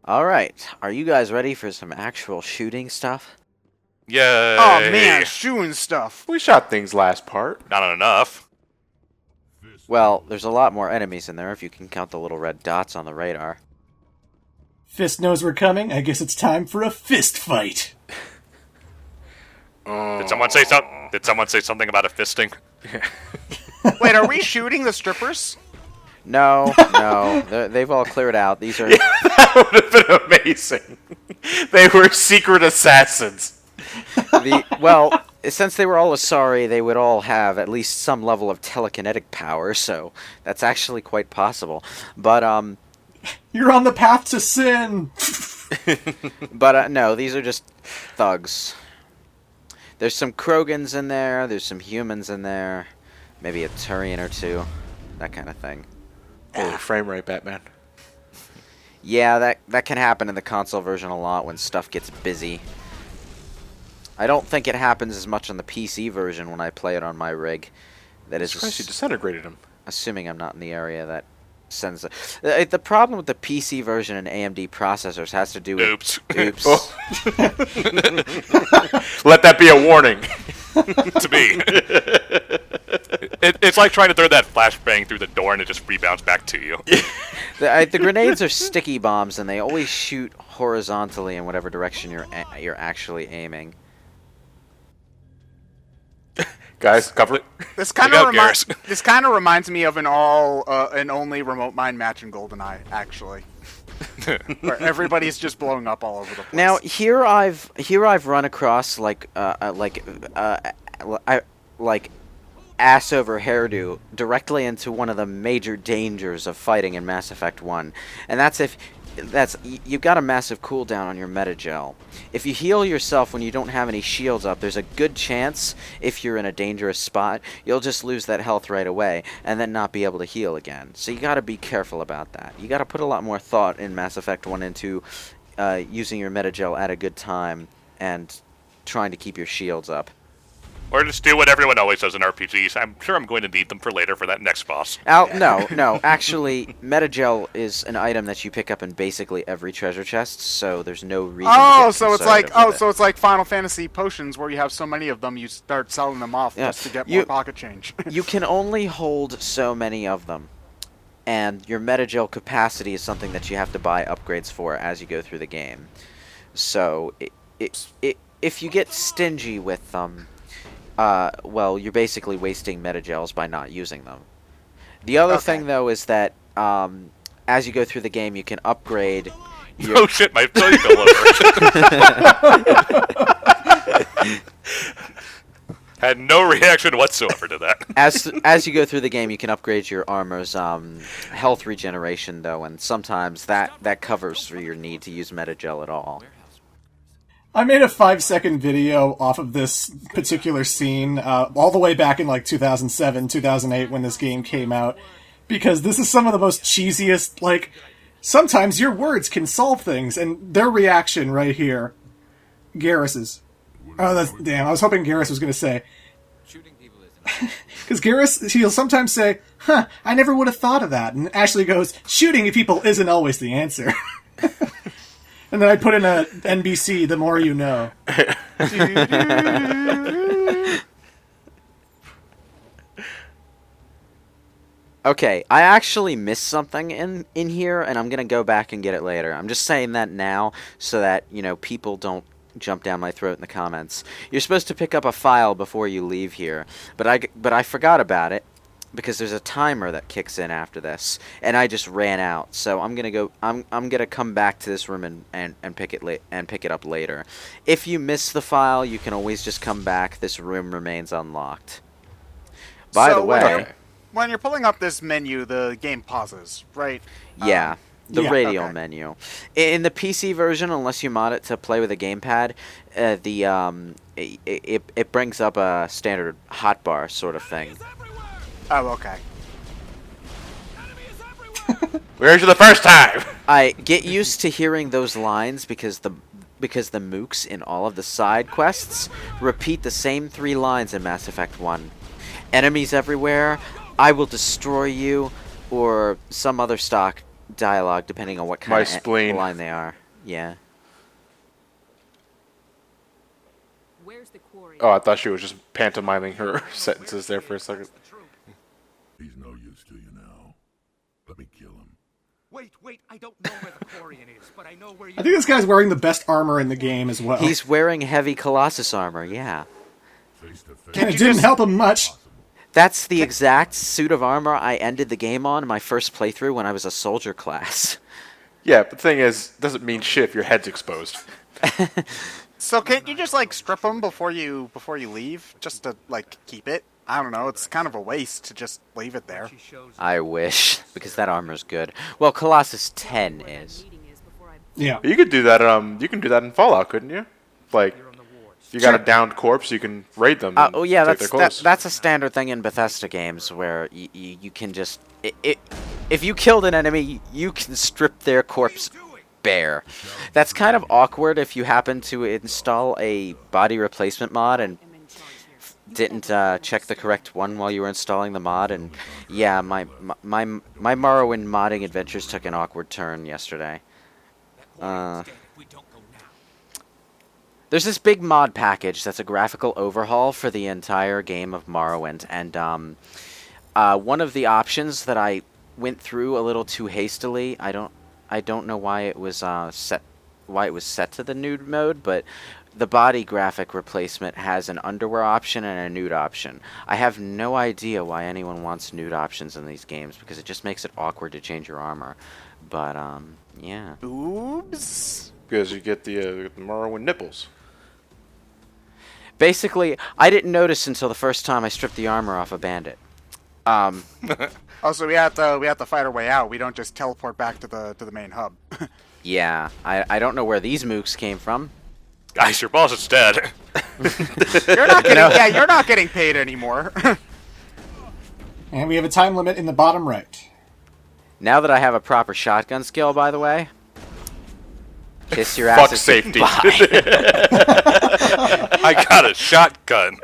Alright, are you guys ready for some actual shooting stuff? Yay! Oh man, shooting stuff. We shot things last part. Not enough. Well, there's a lot more enemies in there if you can count the little red dots on the radar. Fist knows we're coming. I guess it's time for a fist fight. Did someone say something? Did someone say something about a fisting? Wait, are we shooting the strippers? No, they've all cleared out. These are... That would have been amazing. They were secret assassins. Well, since they were all Asari, they would all have at least some level of telekinetic power, so that's actually quite possible. But, You're on the path to sin! But no, these are just thugs. There's some Krogans in there, there's some humans in there, maybe a Turian or two, that kind of thing. Holy frame rate, Batman. Yeah, that can happen in the console version a lot when stuff gets busy. I don't think it happens as much on the PC version when I play it on my rig. That is, Christ, you disintegrated him. assuming I'm not in the area that sends the problem with the PC version and AMD processors has to do with... Oops. Oops. Oh. Let that be a warning. To me. It's like trying to throw that flashbang through the door and it just rebounds back to you. The grenades are sticky bombs, and they always shoot horizontally in whatever direction you're actually aiming. Guys, cover it. This kind of reminds me of an only remote mine match in GoldenEye, actually, where everybody's just blowing up all over the place. Now here I've run across like ass over hairdo directly into one of the major dangers of fighting in Mass Effect 1, and you've got a massive cooldown on your metagel. If you heal yourself when you don't have any shields up, there's a good chance, if you're in a dangerous spot, you'll just lose that health right away, and then not be able to heal again. So you gotta be careful about that. You gotta put a lot more thought in Mass Effect 1 into using your metagel at a good time, and trying to keep your shields up. Or just do what everyone always does in RPGs. I'm sure I'm going to need them for later for that next boss. No. Actually, metagel is an item that you pick up in basically every treasure chest, so there's no reason. So it's like Final Fantasy potions, where you have so many of them, you start selling them off just to get more pocket change. You can only hold so many of them, and your metagel capacity is something that you have to buy upgrades for as you go through the game. So if you get stingy with them, well, you're basically wasting metagels by not using them. The other thing, though, is that as you go through the game, you can upgrade your... Oh shit, my belly fell over. Had no reaction whatsoever to that. As you go through the game, you can upgrade your armor's health regeneration, though, and sometimes that covers for your need to use metagel at all. I made a 5-second video off of this particular scene, all the way back in like 2007, 2008 when this game came out, because this is some of the most cheesiest, like, sometimes your words can solve things, and their reaction right here. Garrus's. Oh, damn, I was hoping Garrus was going to say. Because Garrus, he'll sometimes say, huh, I never would have thought of that, and Ashley goes, shooting people isn't always the answer. And then I put in a NBC, the more you know. Okay, I actually missed something in here, and I'm going to go back and get it later. I'm just saying that now so that, people don't jump down my throat in the comments. You're supposed to pick up a file before you leave here, but I forgot about it, because there's a timer that kicks in after this, and I just ran out. So I'm gonna come back to this room and pick it up later. If you miss the file, you can always just come back. This room remains unlocked. By the way, when you're pulling up this menu, the game pauses, right? Yeah. The radial okay. menu. In the PC version, unless you mod it to play with a gamepad, it brings up a standard hotbar sort of thing. Oh, okay. Where's you the first time? I get used to hearing those lines because the mooks in all of the side quests repeat the same 3 lines in Mass Effect 1. Enemies everywhere, I will destroy you, or some other stock dialogue depending on what My kind of spleen. line they are. Yeah. Where's the quarry? Oh, I thought she was just pantomiming her sentences there for a second. He's no use to you now. Let me kill him. Wait, I don't know where the Quarian is, but I know where you I think this guy's wearing the best armor in the game as well. He's wearing heavy Colossus armor, yeah. Face to face. and it didn't help him much. That's the exact suit of armor I ended the game on in my first playthrough when I was a soldier class. Yeah, but the thing is, doesn't mean shit if your head's exposed. So can't you just like strip them before you leave, just to like keep it? I don't know. It's kind of a waste to just leave it there. she shows I wish, because that armor's good. Well, Colossus 10 is. Yeah. You could do that. You can do that in Fallout, couldn't you? Like, you're on the wards. if you got a downed corpse, you can raid them. and Oh yeah, take their clothes. that's a standard thing in Bethesda games where you can just if you killed an enemy, you can strip their corpse bare. That's kind of awkward if you happen to install a body replacement mod and didn't check the correct one while you were installing the mod. And yeah, my Morrowind modding adventures took an awkward turn yesterday. There's this big mod package that's a graphical overhaul for the entire game of Morrowind, and one of the options that I went through a little too hastily. I don't know why it was set to the nude mode, but the body graphic replacement has an underwear option and a nude option. I have no idea why anyone wants nude options in these games because it just makes it awkward to change your armor. But yeah. Oops. Because you get the Morrowind nipples. Basically, I didn't notice until the first time I stripped the armor off a bandit. Oh, so we have to fight our way out. We don't just teleport back to the main hub. Yeah, I don't know where these mooks came from. Guys, your boss is dead. You're not getting you're not getting paid anymore. And we have a time limit in the bottom right. Now that I have a proper shotgun skill, by the way, kiss your Fuck ass. safety. I got a shotgun.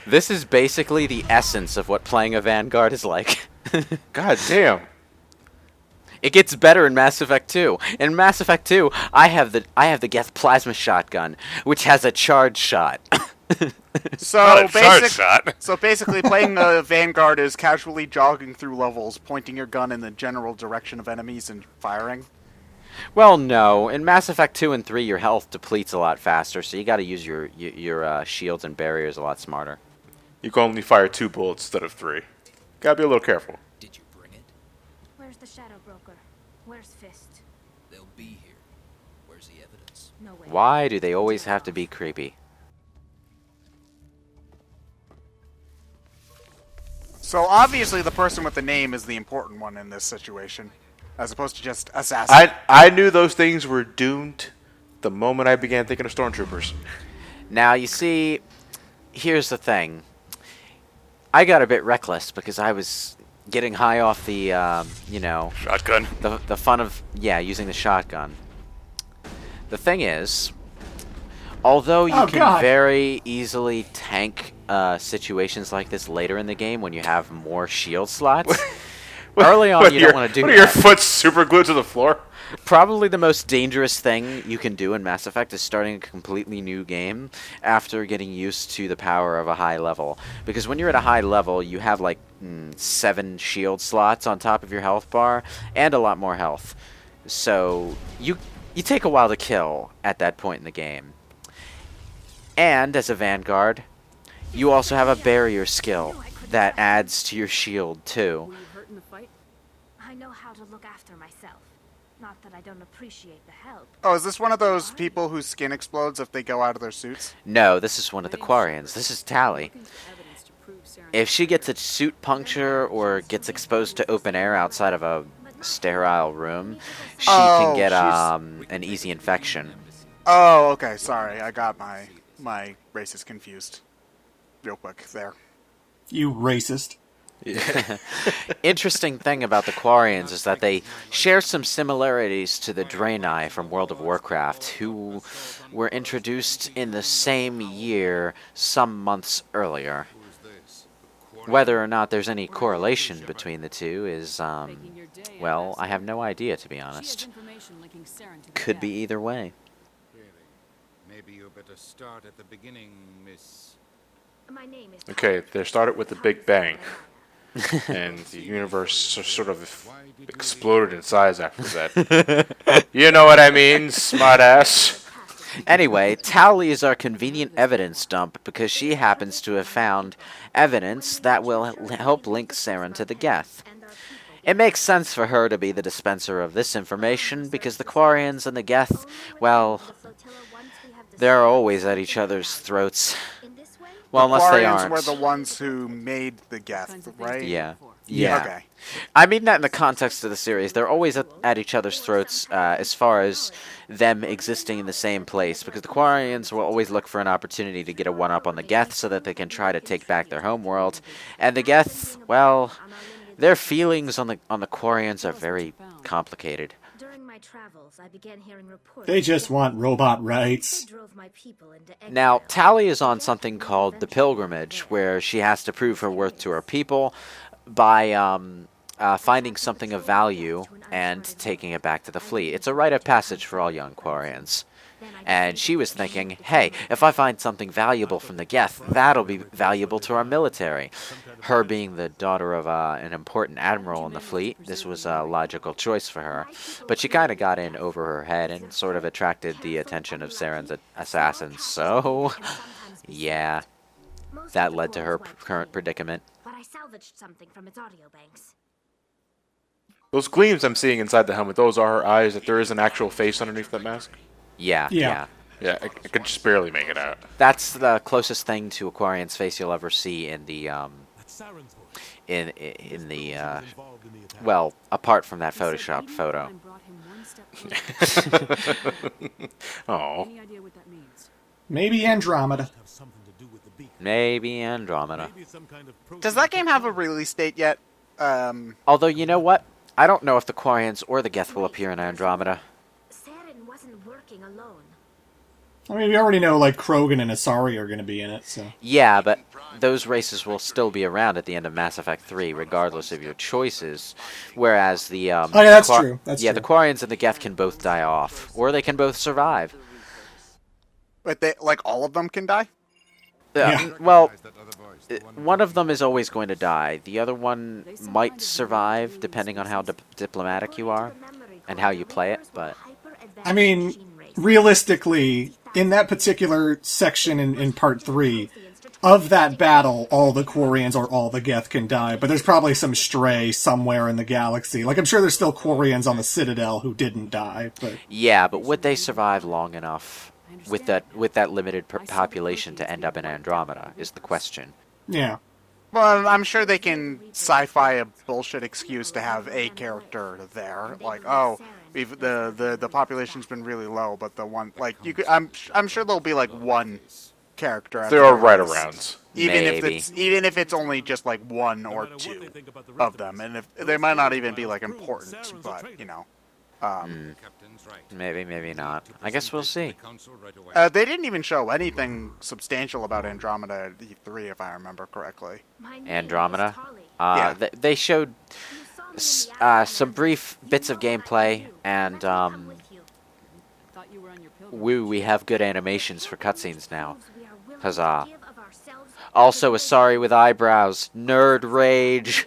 This is basically the essence of what playing a Vanguard is like. God damn. It gets better in Mass Effect 2. In Mass Effect 2, I have the Geth plasma shotgun, which has a charge shot. Not a charge shot. So basically, playing the Vanguard is casually jogging through levels, pointing your gun in the general direction of enemies and firing. Well, no. In Mass Effect 2 and 3, your health depletes a lot faster, so you got to use your shields and barriers a lot smarter. You can only fire 2 bullets instead of 3. Gotta be a little careful. Did you bring it? Where's the Shadow Broker? Where's Fist? They'll be here. Where's the evidence? No way. Why do they always have to be creepy? So obviously, the person with the name is the important one in this situation, as opposed to just assassin. I knew those things were doomed the moment I began thinking of stormtroopers. Now, you see, here's the thing. I got a bit reckless because I was getting high off the, Shotgun. the fun of, using the shotgun. The thing is, although you can God. very easily tank situations like this later in the game when you have more shield slots, early on you don't want to do What that. are your foot super glued to the floor? Probably the most dangerous thing you can do in Mass Effect is starting a completely new game after getting used to the power of a high level. Because when you're at a high level, you have like 7 shield slots on top of your health bar and a lot more health. So you take a while to kill at that point in the game. And as a Vanguard, you also have a barrier skill that adds to your shield too. Were you hurt in the fight? I know how to look after myself. Not that I don't appreciate the help. Oh, is this one of those people whose skin explodes if they go out of their suits? No, this is one of the Quarians. This is Tali. Looking for evidence to prove Saren. If she gets a suit puncture or gets exposed to open air outside of a sterile room, she Oh, can get she's- an easy infection. Oh, okay. Sorry, I got my races confused. Real quick there. You racist. Interesting thing about the Quarians is that they share some similarities to the Draenei from World of Warcraft, who were introduced in the same year, some months earlier. Whether or not there's any correlation between the two is, well, I have no idea, to be honest. Could be either way. Maybe you better start at the beginning, Miss. My name is Okay, they started with the Big Bang, and the universe sort of exploded in size after that. You know what I mean, smartass. Anyway, Tali is our convenient evidence dump because she happens to have found evidence that will help link Saren to the Geth. It makes sense for her to be the dispenser of this information because the Quarians and the Geth, well, they're always at each other's throats. Well, unless they Quarians aren't. were the ones who made the Geth, right? Yeah. Yeah. Okay. I mean that in the context of the series. They're always at each other's throats as far as them existing in the same place, because the Quarians will always look for an opportunity to get a one-up on the Geth so that they can try to take back their homeworld. And the Geth, well, their feelings on the Quarians are very complicated. During my travels, I began hearing reports. They just want robot rights. Drove my people into Now, exile. Tali is on something called the Pilgrimage, where she has to prove her worth to her people by finding something of value and taking it back to the fleet. It's a rite of passage for all young Quarians. And she was thinking, hey, if I find something valuable from the Geth, that'll be valuable to our military. Her being the daughter of an important admiral in the fleet, this was a logical choice for her. But she kind of got in over her head and sort of attracted the attention of Saren's assassins. So, yeah, that led to her current predicament. But I salvaged something from its audio banks. Those gleams I'm seeing inside the helmet, those are her eyes, that there is an actual face underneath that mask? Yeah. Yeah, I could just barely make it out. That's the closest thing to Aquarian's face you'll ever see in the well, apart from that photoshopped photo. Oh. Maybe Andromeda. Maybe Andromeda. Does that game have a release date yet? Although, you know what? I don't know if the Quarians or the Geth will appear in Andromeda. Saren wasn't working alone. I mean, we already know, like, Krogan and Asari are going to be in it, so... Yeah, but those races will still be around at the end of Mass Effect 3, regardless of your choices. Whereas the... oh, yeah, that's true. That's true. The Quarians and the Geth can both die off. Or they can both survive. But they, like, all of them can die? Yeah. Well, one of them is always going to die. The other one might survive, depending on how diplomatic you are and how you play it, but... I mean, realistically, in that particular section in Part 3, of that battle, all the Quarians or all the Geth can die, but there's probably some stray somewhere in the galaxy. Like, I'm sure there's still Quarians on the Citadel who didn't die, but... Yeah, but would they survive long enough with that limited population to end up in Andromeda, is the question. Yeah. Well, I'm sure they can sci-fi a bullshit excuse to have a character there. Like, oh, the population's been really low, but the one, like, you could, I'm sure there'll be like one character. There are right-arounds. Even if it's only just like one or two of them, and if they might not even be like important, but you know. Maybe not. I guess we'll see. They didn't even show anything substantial about Andromeda at E3, if I remember correctly. Andromeda? Yeah. They showed some brief bits of gameplay, and we have good animations for cutscenes now. Huzzah. Also, Asari with eyebrows. Nerd rage.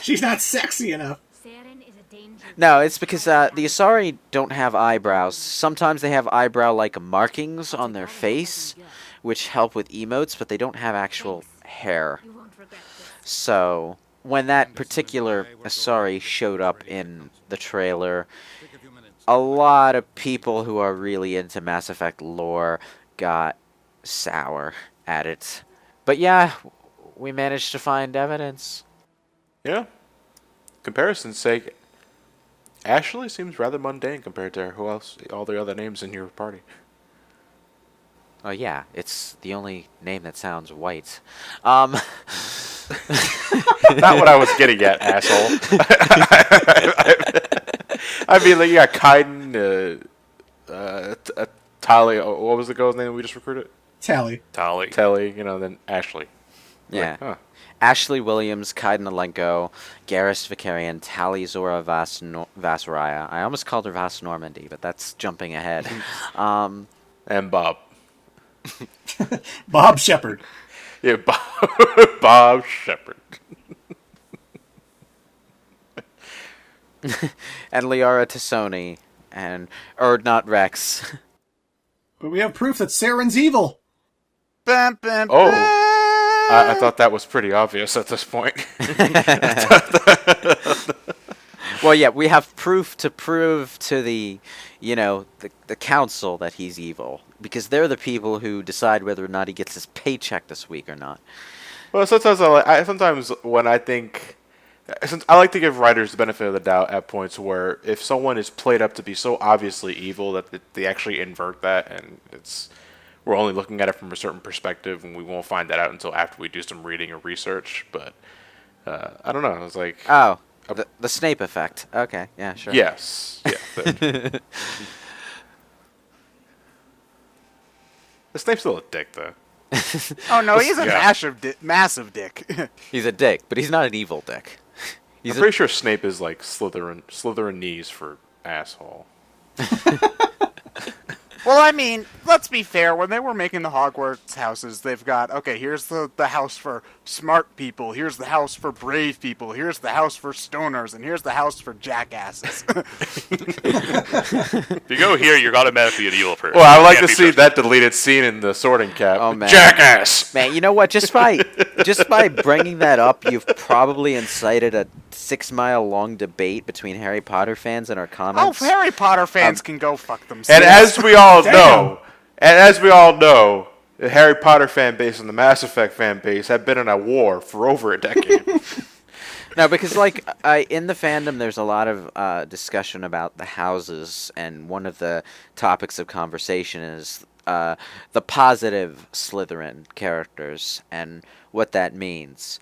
She's not sexy enough. No, it's because the Asari don't have eyebrows. Sometimes they have eyebrow-like markings on their face, which help with emotes, but they don't have actual hair. So, when that particular Asari showed up in the trailer, a lot of people who are really into Mass Effect lore got sour at it. But yeah, we managed to find evidence. Yeah. Comparison's sake, Ashley seems rather mundane compared to who else, all the other names in your party. Oh yeah, it's the only name that sounds white. Not what I was getting at, asshole. I mean, like, you got Kaiden, Tali, what was the girl's name we just recruited? Tali. Tali, you know, then Ashley. Yeah. Huh. Ashley Williams, Kaiden Alenko, Garrus Vicarian, Tali Zora Vasaraya. I almost called her Vas Normandy, but that's jumping ahead. And Bob. Bob Shepard. Yeah, Bob Shepard. And Liara Tassoni. And Erdnot Rex. But we have proof that Saren's evil. Bam, bam, Oh. bam. I thought that was pretty obvious at this point. Well, yeah, we have proof to prove to the council that he's evil. Because they're the people who decide whether or not he gets his paycheck this week or not. Well, sometimes when I think... Since I like to give writers the benefit of the doubt at points where if someone is played up to be so obviously evil that they actually invert that, and we're only looking at it from a certain perspective, and we won't find that out until after we do some reading or research. But I don't know. It's like The Snape effect. Okay, yeah, sure. Yes. Yeah. The Snape's still a dick, though. Oh no, he's a Yeah. massive dick. He's a dick, but he's not an evil dick. I'm pretty sure Snape is like Slytherin knees for asshole. Well, I mean, let's be fair. When they were making the Hogwarts houses, they've got, okay, here's the house for smart people, here's the house for brave people, here's the house for stoners, and here's the house for jackasses. If you go here, you're automatically an evil person. Well, I would like Can't to be see trusted. that deleted scene in the Sorting Cap. Oh, man. Jackass! Man, you know what? Just by bringing that up, you've probably incited a 6-mile-long debate between Harry Potter fans and our Oh, comments. Harry Potter fans can go fuck themselves. And as we all know, the Harry Potter fan base and the Mass Effect fan base have been in a war for over a decade. No, because in the fandom, there's a lot of discussion about the houses, and one of the topics of conversation is the positive Slytherin characters and what that means.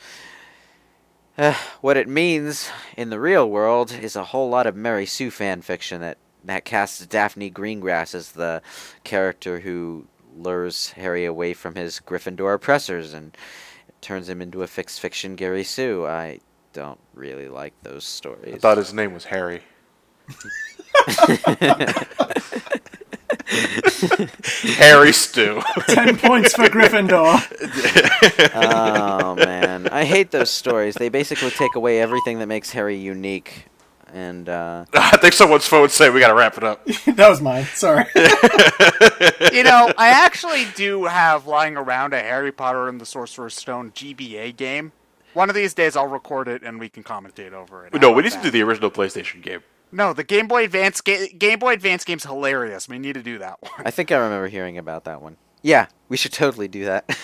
What it means in the real world is a whole lot of Mary Sue fan fiction that casts Daphne Greengrass as the character who lures Harry away from his Gryffindor oppressors and turns him into a fixed fiction Gary Sue. I don't really like those stories. I thought his name was Harry. Harry Stew. 10 points for Gryffindor. Oh, man. I hate those stories. They basically take away everything that makes Harry unique. And, I think someone's phone said we gotta wrap it up. That was mine. Sorry. You know, I actually do have lying around a Harry Potter and the Sorcerer's Stone GBA game. One of these days I'll record it and we can commentate over it. No, we need to do the original PlayStation game. No, the Game Boy Advance game's hilarious. We need to do that one. I think I remember hearing about that one. Yeah, we should totally do that.